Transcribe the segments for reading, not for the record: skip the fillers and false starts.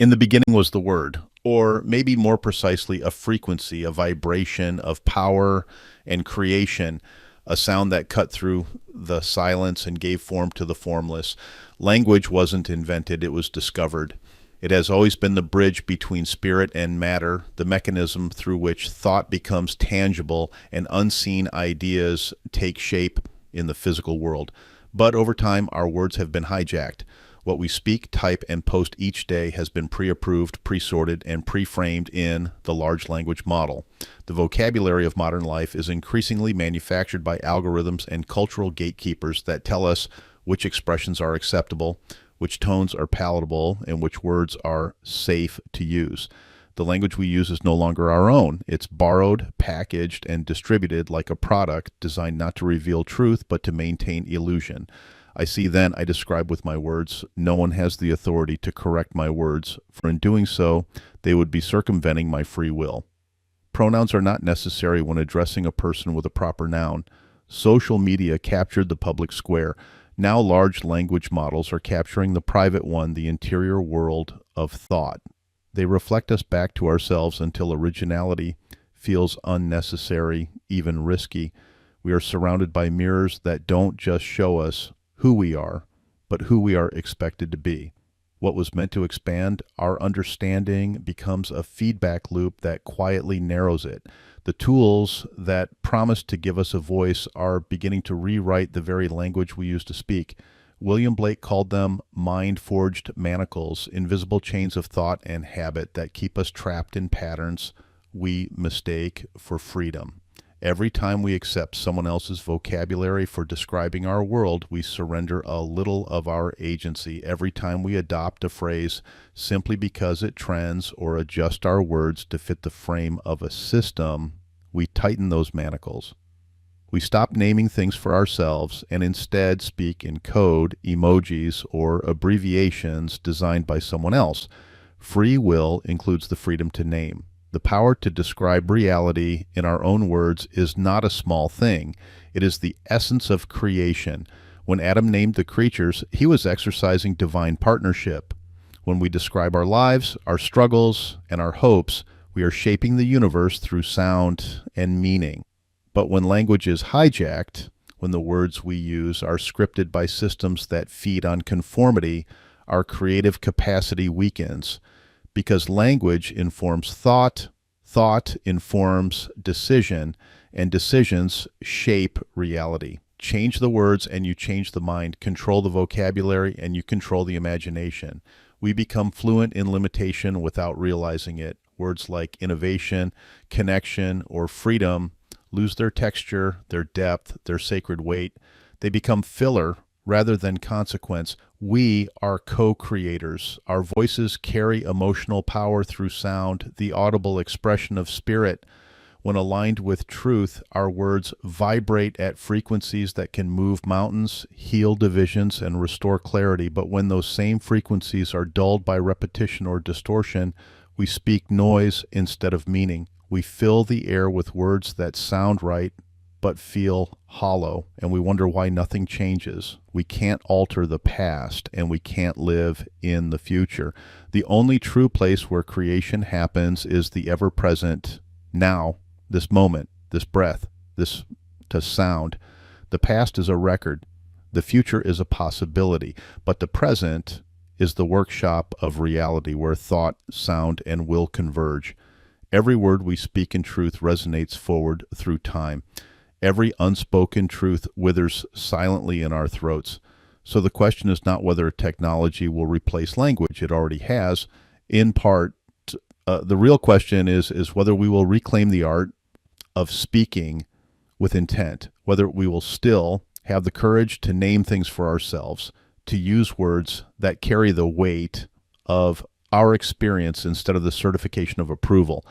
In the beginning was the Word, or maybe more precisely, a frequency, a vibration of power and creation, a sound that cut through the silence and gave form to the formless. Language wasn't invented, it was discovered. It has always been the bridge between spirit and matter, the mechanism through which thought becomes tangible and unseen ideas take shape in the physical world. But over time, our words have been hijacked. What we speak, type, and post each day has been pre-approved, pre-sorted, and pre-framed in the large language model. The vocabulary of modern life is increasingly manufactured by algorithms and cultural gatekeepers that tell us which expressions are acceptable, which tones are palatable, and which words are safe to use. The language we use is no longer our own. It's borrowed, packaged, and distributed like a product designed not to reveal truth but to maintain illusion. I see then, I describe with my words. No one has the authority to correct my words, for in doing so, they would be circumventing my free will. Pronouns are not necessary when addressing a person with a proper noun. Social media captured the public square. Now large language models are capturing the private one, the interior world of thought. They reflect us back to ourselves until originality feels unnecessary, even risky. We are surrounded by mirrors that don't just show us who we are, but who we are expected to be. What was meant to expand our understanding becomes a feedback loop that quietly narrows it. The tools that promised to give us a voice are beginning to rewrite the very language we used to speak. William Blake called them mind-forged manacles, invisible chains of thought and habit that keep us trapped in patterns we mistake for freedom. Every time we accept someone else's vocabulary for describing our world, we surrender a little of our agency. Every time we adopt a phrase simply because it trends or adjust our words to fit the frame of a system, we tighten those manacles. We stop naming things for ourselves and instead speak in code, emojis, or abbreviations designed by someone else. Free will includes the freedom to name. The power to describe reality in our own words is not a small thing. It is the essence of creation. When Adam named the creatures, he was exercising divine partnership. When we describe our lives, our struggles, and our hopes, we are shaping the universe through sound and meaning. But when language is hijacked, when the words we use are scripted by systems that feed on conformity, our creative capacity weakens. Because language informs thought, thought informs decision, and decisions shape reality. Change the words and you change the mind. Control the vocabulary and you control the imagination. We become fluent in limitation without realizing it. Words like innovation, connection, or freedom lose their texture, their depth, their sacred weight. They become filler rather than consequence. We are co-creators. Our voices carry emotional power through sound, the audible expression of spirit. When aligned with truth, our words vibrate at frequencies that can move mountains, heal divisions, and restore clarity. But when those same frequencies are dulled by repetition or distortion, we speak noise instead of meaning. We fill the air with words that sound right, but feel hollow, and we wonder why nothing changes. We can't alter the past, and we can't live in the future. The only true place where creation happens is the ever-present now, this moment, this breath, this to sound. The past is a record. The future is a possibility, but the present is the workshop of reality where thought, sound, and will converge. Every word we speak in truth resonates forward through time. Every unspoken truth withers silently in our throats. So the question is not whether technology will replace language. It already has, in part. The real question is whether we will reclaim the art of speaking with intent, whether we will still have the courage to name things for ourselves, to use words that carry the weight of our experience instead of the certification of approval.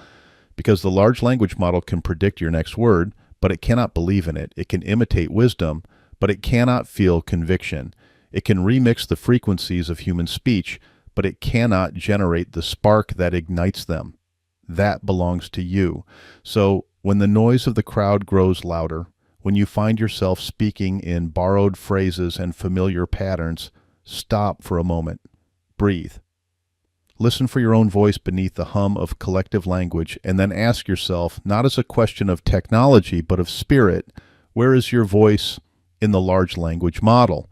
Because the large language model can predict your next word, but it cannot believe in it. It can imitate wisdom, but it cannot feel conviction. It can remix the frequencies of human speech, but it cannot generate the spark that ignites them. That belongs to you. So when the noise of the crowd grows louder, when you find yourself speaking in borrowed phrases and familiar patterns, stop for a moment. Breathe. Listen for your own voice beneath the hum of collective language, and then ask yourself, not as a question of technology, but of spirit, where is your voice in the large language model?